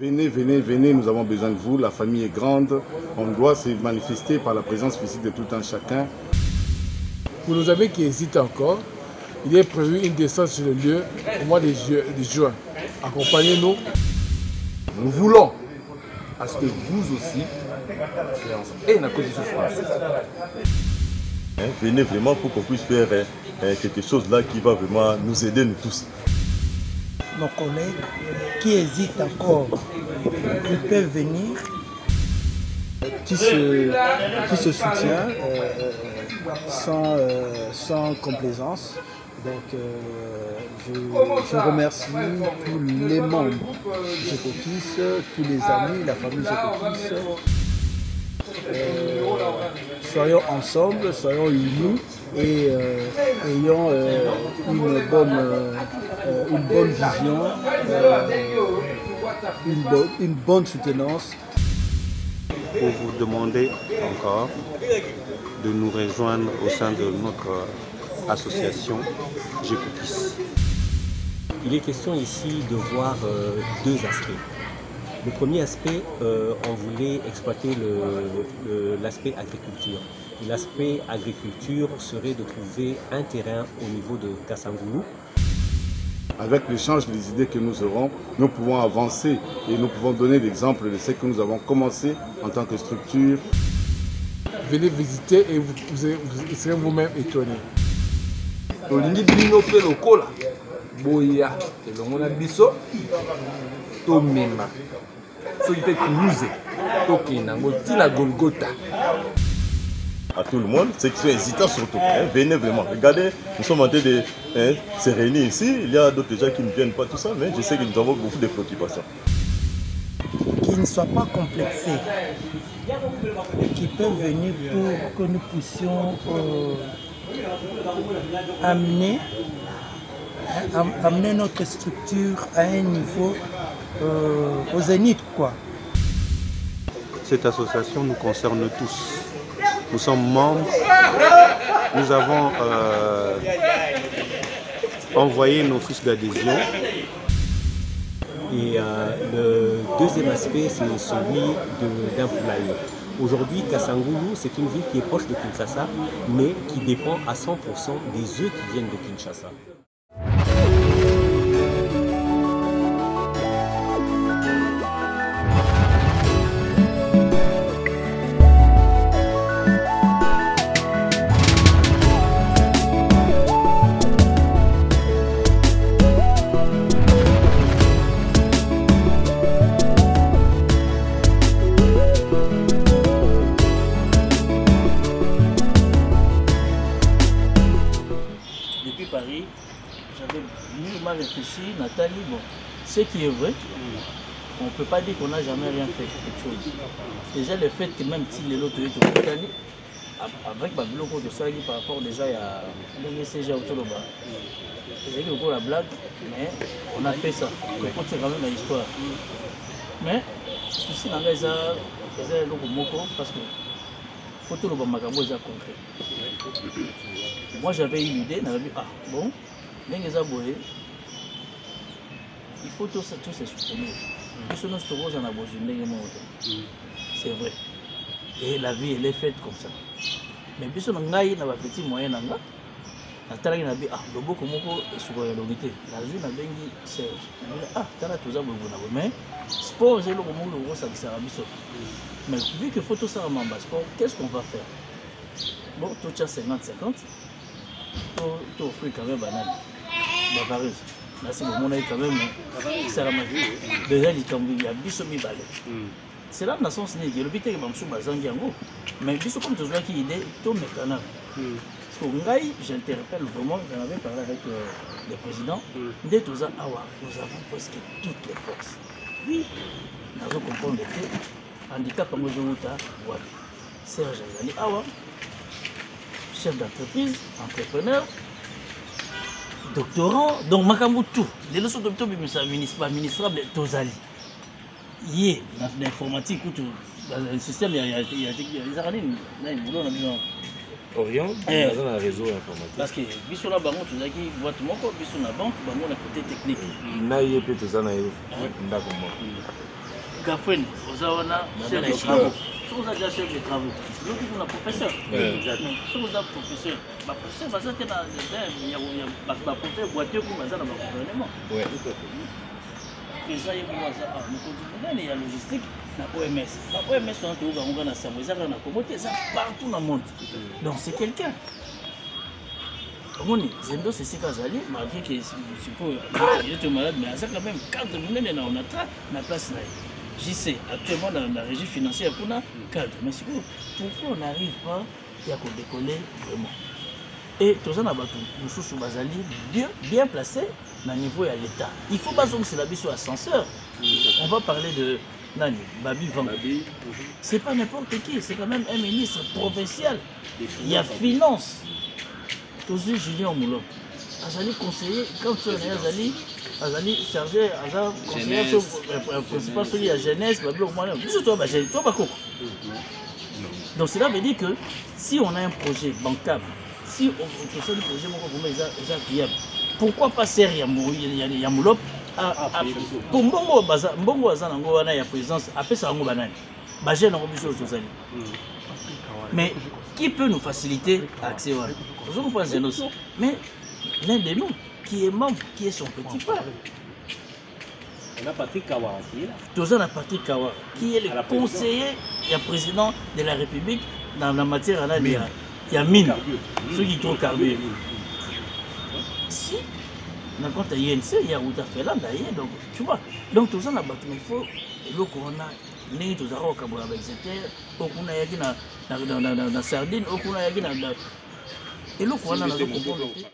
Venez, venez, venez, nous avons besoin de vous. La famille est grande. On doit se manifester par la présence physique de tout un chacun. Pour nos amis qui hésitent encore, il est prévu une descente sur le lieu au mois de juin. Accompagnez-nous. Nous voulons à ce que vous aussi soyez ensemble. Et la cause de souffrance. Venez vraiment pour qu'on puisse faire quelque chose là qui va vraiment nous aider nous tous. Nos collègues qui hésitent encore, ils peuvent venir. Qui se soutient sans complaisance. Donc je remercie tous les membres de Gécoquis, tous les amis, la famille Gécoquis. Soyons ensemble, soyons unis et ayons une bonne vision, une bonne soutenance. Pour vous demander encore de nous rejoindre au sein de notre association Gécoquis. Il est question ici de voir deux aspects. Le premier aspect, on voulait exploiter l'aspect agriculture. L'aspect agriculture serait de trouver un terrain au niveau de Kassangoulou. Avec l'échange des idées que nous aurons, nous pouvons avancer et nous pouvons donner l'exemple de ce que nous avons commencé en tant que structure. Venez visiter et vous serez vous-même étonnés. Tolingi bino pe lokola boya elongo na biso tomema soki pe Toulouse tokenda ngo tina Golgotha. À tout le monde, ceux qui sont hésitants surtout, venez vraiment. Regardez, nous sommes en train de se réunir ici. Il y a d'autres gens qui ne viennent pas, tout ça, mais je sais que nous avons beaucoup de préoccupations. Qu'ils ne soient pas complexés, qui peuvent venir pour que nous puissions amener notre structure à un niveau au zénith, quoi. Cette association nous concerne tous. Nous sommes membres, nous avons envoyé nos fiches d'adhésion. Et le deuxième aspect, c'est celui d'un poulailler. Aujourd'hui, Kassangoulou, c'est une ville qui est proche de Kinshasa, mais qui dépend à 100% des œufs qui viennent de Kinshasa. Paris, j'avais mûrement réfléchi, Nathalie, bon, ce qui est vrai, on ne peut pas dire qu'on n'a jamais rien fait quelque chose. Déjà le fait que même si les lots avec Babyloko de ça, par rapport déjà à l'ECG autour de bas, j'ai dit encore la blague, mais on a fait ça, on c'est quand même l'histoire. Mais, ceci n'a pas été parce que photo le Bamagabo est concret. Moi j'avais une idée, j'avais dit ah bon, il faut tous se soutenir. C'est vrai. Et la vie elle est faite comme ça. Mais puis on a un petit moyen nanga. Nathalie n'a dit ah le beau comme sur la longité. La vie n'a bengi Serge. Ah t'as tout ça bon mais sport c'est le moment où ça sert à biso. Mais vu que photo ça en sport, qu'est-ce qu'on va faire? Bon, tout ça 50-50. Tout offrir quand même banane. Bavareuse. Là c'est le monde quand même. C'est la magie. Déjà il y a biso mi balé. C'est là dans son sens le but est que Bamsou bazangi yango. Mais biso comme tu vois qui idée tout mécana. Parce que ngai j'interpelle vraiment, j'en avais parlé avec le président. Dès tout ça awa, nous avons presque toutes les forces. Oui. Nous avons compris le handicap comme Jota, Serge Azali awa. Chef d'entreprise, entrepreneur, doctorant, donc makambo tout. Les leçons de ministrable Tozali. Yé, l'informatique, dans le système, il y a des années, Orient, dans un réseau informatique. Parce que biso la banque, tu as qui voit tout le monde, biso la banque, banque la côté technique. Il n'a pas tout ça, Gafouine, vous avez un chef de travaux. Si vous avez un chef de travaux, vous êtes un professeur. Si vous êtes un professeur, vous êtes un voiture pour le gouvernement. Et ça, il y a logistique. La OMS. La OMS, c'est partout dans le monde. Donc c'est quelqu'un. Zendo, c'est ce que j'ai dit, malgré que il est malade, mais ça quand même, quand on est dans la place, j'y sais, actuellement dans la régie financière, pour la cadre. Mais pourquoi on n'arrive pas à décoller vraiment? Et tout ça, nous sommes bien placés dans le niveau de l'État. Il ne faut pas que c'est la vie sur l'ascenseur. On va parler de Nani, Babi Van. Ce n'est pas n'importe qui, c'est quand même un ministre provincial. Il y a finance. Toujours Julien Moulon. Azali conseiller, quand tu es Azali chargé, Azali conseiller principal sur la jeunesse, donc cela veut dire que si on a un projet bancable, si on possède un projet viable, pourquoi pas serrer Yamoulop pour Mbongo Azanango wana ya présence après ça ngo banani baje na biso tozali. Mais qui peut nous faciliter l'accès à l'eau? Mais l'un de nous qui est membre, qui est son petit frère. On a Patrick Kawara qui est là. Tozana Patrick Kawara qui est le conseiller du président de la République dans la matière il y a mine, ceux qui trouvent carburant. Si on a compte à INC, il y a Outa Felan d'ailleurs, donc tu vois. Donc tout ça, il faut le corona. Ni tout ça, on a avec cette terre, on a na sardine, on a et le corona n'a pas compris.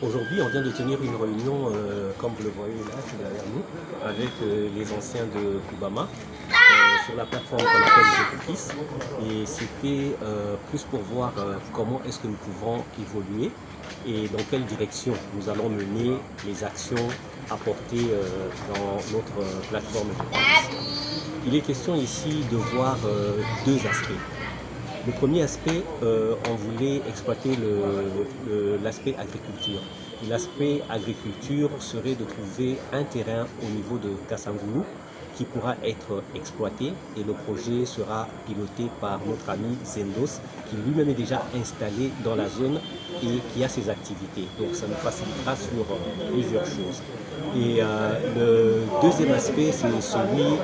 Aujourd'hui, on vient de tenir une réunion, comme vous le voyez là, derrière nous, avec les anciens de Kubama, sur la plateforme qu'on appelle Jekokis. Et c'était plus pour voir comment est-ce que nous pouvons évoluer et dans quelle direction nous allons mener les actions apportées dans notre plateforme Jekokis. Il est question ici de voir deux aspects. Le premier aspect, on voulait exploiter l'aspect agriculture. L'aspect agriculture serait de trouver un terrain au niveau de Kassangoulou qui pourra être exploité et le projet sera piloté par notre ami Zendos qui lui-même est déjà installé dans la zone et qui a ses activités. Donc ça nous facilitera sur plusieurs choses. Et le deuxième aspect, c'est celui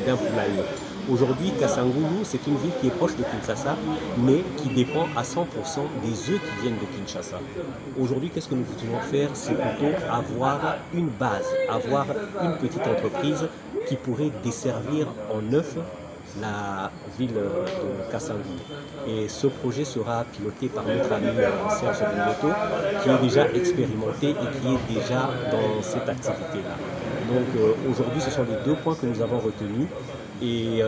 d'un poulailler. Aujourd'hui, Kassangoulou, c'est une ville qui est proche de Kinshasa, mais qui dépend à 100% des œufs qui viennent de Kinshasa. Aujourd'hui, qu'est-ce que nous voulons faire? C'est plutôt avoir une base, avoir une petite entreprise qui pourrait desservir en œufs la ville de Kassangoulou. Et ce projet sera piloté par notre ami Serge Binoto, qui est déjà expérimenté et qui est déjà dans cette activité-là. Donc aujourd'hui, ce sont les deux points que nous avons retenus. Et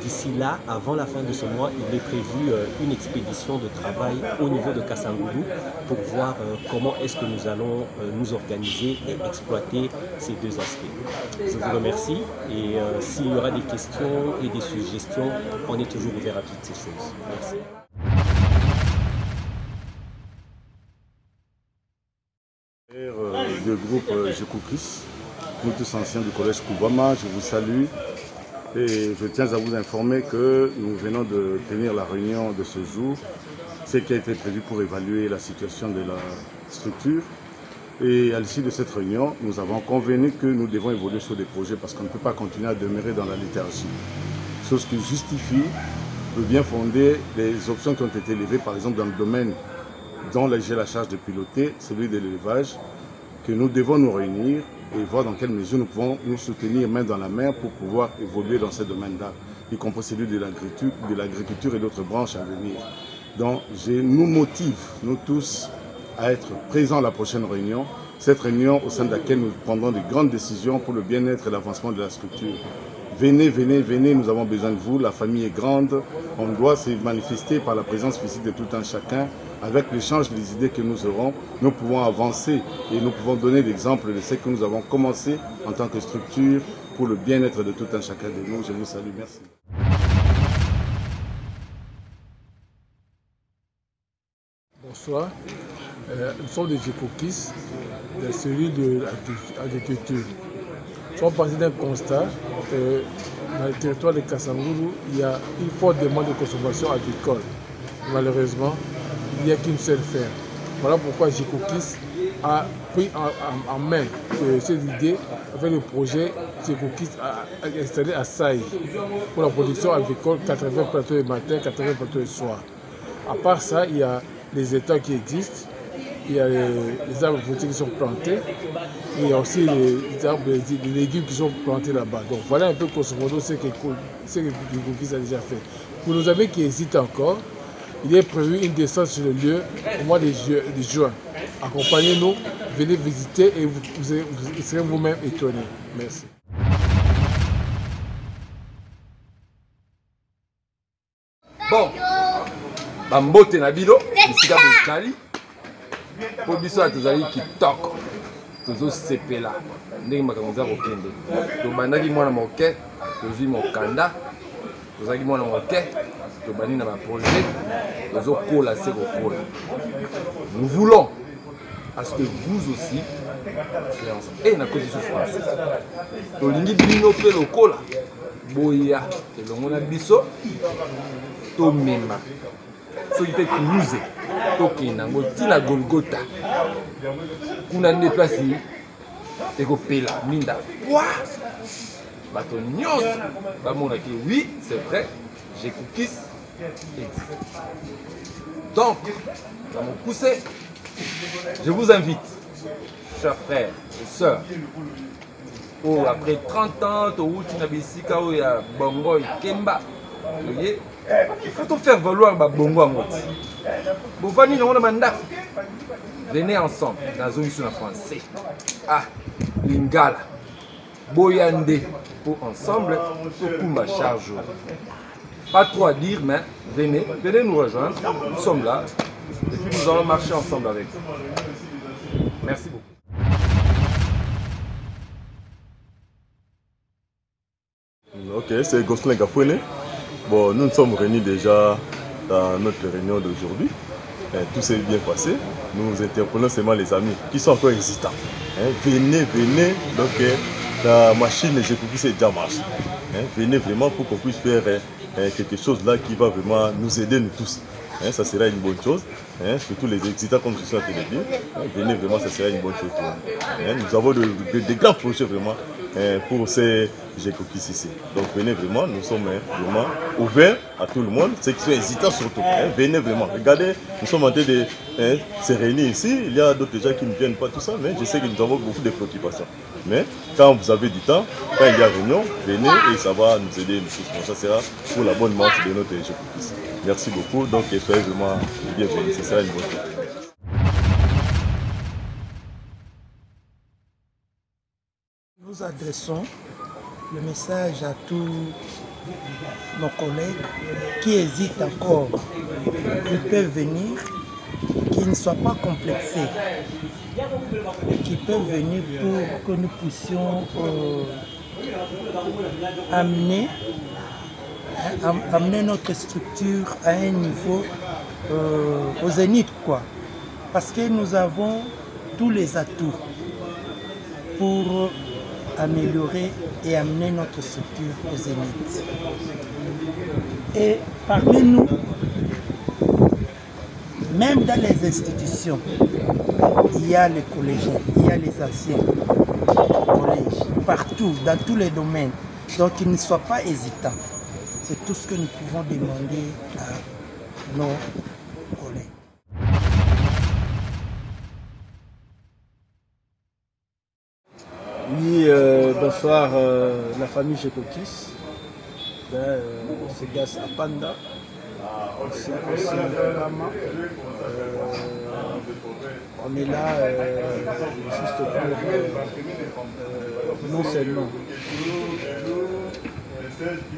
d'ici là, avant la fin de ce mois, il est prévu une expédition de travail au niveau de Kassangoulou pour voir comment est-ce que nous allons nous organiser et exploiter ces deux aspects. Je vous remercie et s'il y aura des questions et des suggestions, on est toujours ouvert à toutes ces choses. Merci. Du groupe Jekokis, nous tous anciens du collège Kubama, je vous salue. Et je tiens à vous informer que nous venons de tenir la réunion de ce jour, ce qui a été prévu pour évaluer la situation de la structure. Et à l'issue de cette réunion, nous avons convenu que nous devons évoluer sur des projets parce qu'on ne peut pas continuer à demeurer dans la léthargie. Chose qui justifie le bien fondé des options qui ont été levées, par exemple dans le domaine dont j'ai la charge de piloter, celui de l'élevage, que nous devons nous réunir et voir dans quelle mesure nous pouvons nous soutenir main dans la main pour pouvoir évoluer dans ce domaine-là, y compris celui de l'agriculture et d'autres branches à venir. Donc, nous motive, nous tous, à être présents à la prochaine réunion, cette réunion au sein de laquelle nous prendrons de grandes décisions pour le bien-être et l'avancement de la structure. Venez, venez, venez, nous avons besoin de vous, la famille est grande, on doit se manifester par la présence physique de tout un chacun. Avec l'échange des idées que nous aurons, nous pouvons avancer et nous pouvons donner l'exemple de ce que nous avons commencé en tant que structure pour le bien-être de tout un chacun de nous. Je vous salue, merci. Bonsoir. nous sommes des Gécokis, des cellules de l'agriculture. Nous sommes partis d'un constat que dans le territoire de Kassanguru, il y a une forte demande de consommation agricole. Malheureusement, il n'y a qu'une seule ferme. Voilà pourquoi Gécokis a pris en main cette idée avec le projet Gécokis installé à Saï pour la production agricole, 80 plateaux le matin, 80 plateaux le soir. À part ça, il y a les étangs qui existent, il y a les arbres fruitiers qui sont plantés, il y a aussi les légumes qui sont plantés là-bas. Donc voilà un peu grosso modo ce que Gécokis a déjà fait. Pour nos amis qui hésitent encore, il est prévu une descente sur le lieu au mois de juin. Accompagnez-nous, venez visiter et vous serez vous-même étonnés. Merci. Bon, bambote na bilo, bisika bozali. Po biso tozali kitoko. Tozosepela. Ndenge makambo za kokende. Tobandaki mwana moke, tozwi mokanda. Tozali mwana moke, tobandi na ba projet, tozokola se kokola. Nous voulons à ce que vous aussi et na cause de souffrance. Tolingi bino pe lokola. Boya, elongo na biso. Tomema. Soki pe Toulouse, tokenda ngo tina Golgotha. Kuna nde place ekopela minda. Bato nyonso bamonaki oui, c'est vrai, Gécokis existe. Donc, dans mon poussé, je vous invite, chers frères et sœurs, après 30 ans, il y a Bongo et Kemba. Il faut tout faire valoir Bongo en venez ensemble dans une zone français. Ah, Lingala, Boyande, pour ensemble, pour Kumba charge. Pas trop à dire, mais venez nous rejoindre. Nous sommes là et puis nous allons marcher ensemble avec vous. Merci beaucoup. Ok, c'est Gosselin Gafouene. Bon, nous nous sommes réunis déjà dans notre réunion d'aujourd'hui. Tout s'est bien passé. Nous interpellons seulement les amis qui sont encore hésitants. Venez. Donc, la machine Gécokis est déjà marche. Venez vraiment pour qu'on puisse faire quelque chose là qui va vraiment nous aider nous tous. Ça sera une bonne chose. Surtout les hésitants comme je suis en train de dire. Venez vraiment, ça sera une bonne chose. Nous avons de grands projets vraiment pour ces Gécokis ici. Donc venez vraiment, nous sommes vraiment ouverts à tout le monde, ceux qui sont hésitants surtout. Venez vraiment, regardez, nous sommes en train de se réunir ici. Il y a d'autres gens qui ne viennent pas, tout ça, mais je sais que nous avons beaucoup de préoccupations. Mais quand vous avez du temps, quand il y a réunion, venez et ça va nous aider. Bon, ça sera pour la bonne marche de notre Gécokis. Merci beaucoup, donc soyez vraiment bienvenus, ce sera une bonne chose. Nous adressons le message à tous nos collègues qui hésitent encore. Ils peuvent venir, qu'ils ne soient pas complexés, qui peuvent venir pour que nous puissions amener notre structure à un niveau au zénith, quoi. Parce que nous avons tous les atouts pour améliorer et amener notre structure au zénith. Et parmi nous, même dans les institutions, il y a les collégiens, il y a les anciens collèges, partout, dans tous les domaines. Donc qu'ils ne soient pas hésitants. C'est tout ce que nous pouvons demander à nos collègues. Oui, bonsoir la famille Gécokis. C'est Gas Apanda. C'est Obama. On est là juste pour non seulement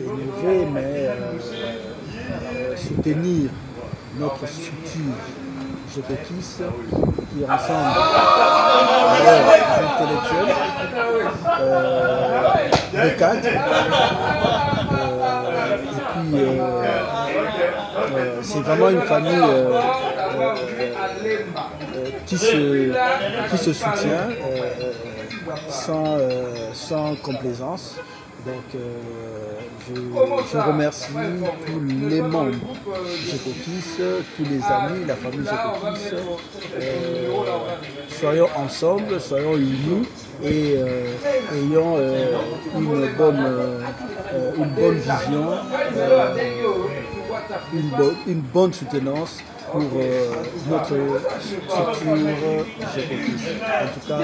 élever, mais soutenir notre structure Gécokis qui rassemble des intellectuels, des cadres, et puis c'est vraiment une famille qui se soutient sans complaisance. Donc je remercie tous les membres de Cocos, tous les amis, la famille de Cocos. Soyons ensemble, soyons unis et ayons une bonne vision, une bonne soutenance pour notre structure Cocos. En tout cas,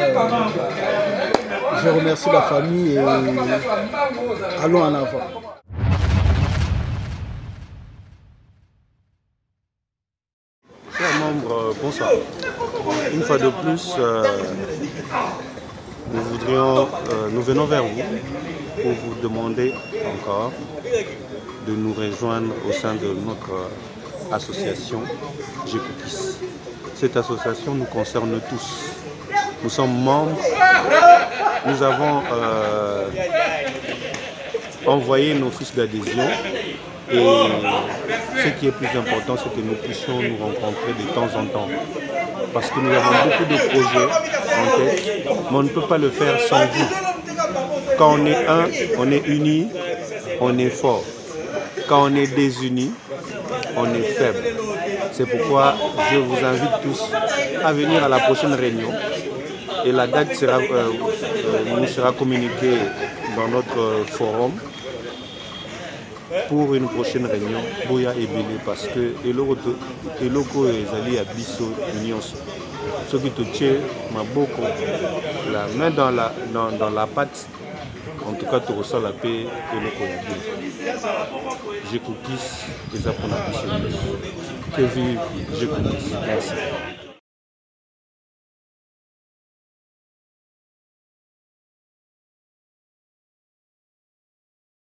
je remercie la famille et allons en avant. Chers membres, bonsoir. Une fois de plus, nous venons vers vous pour vous demander encore de nous rejoindre au sein de notre association Cocos. Cette association nous concerne tous. Nous sommes membres, nous avons envoyé nos fiches d'adhésion et ce qui est plus important, c'est que nous puissions nous rencontrer de temps en temps. Parce que nous avons beaucoup de projets en tête, mais on ne peut pas le faire sans vous. Quand on est un, on est unis, on est fort. Quand on est désunis, on est faible. C'est pourquoi je vous invite tous à venir à la prochaine réunion. Et la date nous sera communiquée dans notre forum pour une prochaine réunion. Boya et Bélé, parce que eloko ezali à biso nyonso. Ce qui te tient maboko, la main dans la patte. En tout cas, tu ressens la paix et le Cocos. Cocos, les apprendre à biso. Que vive Cocos. Merci.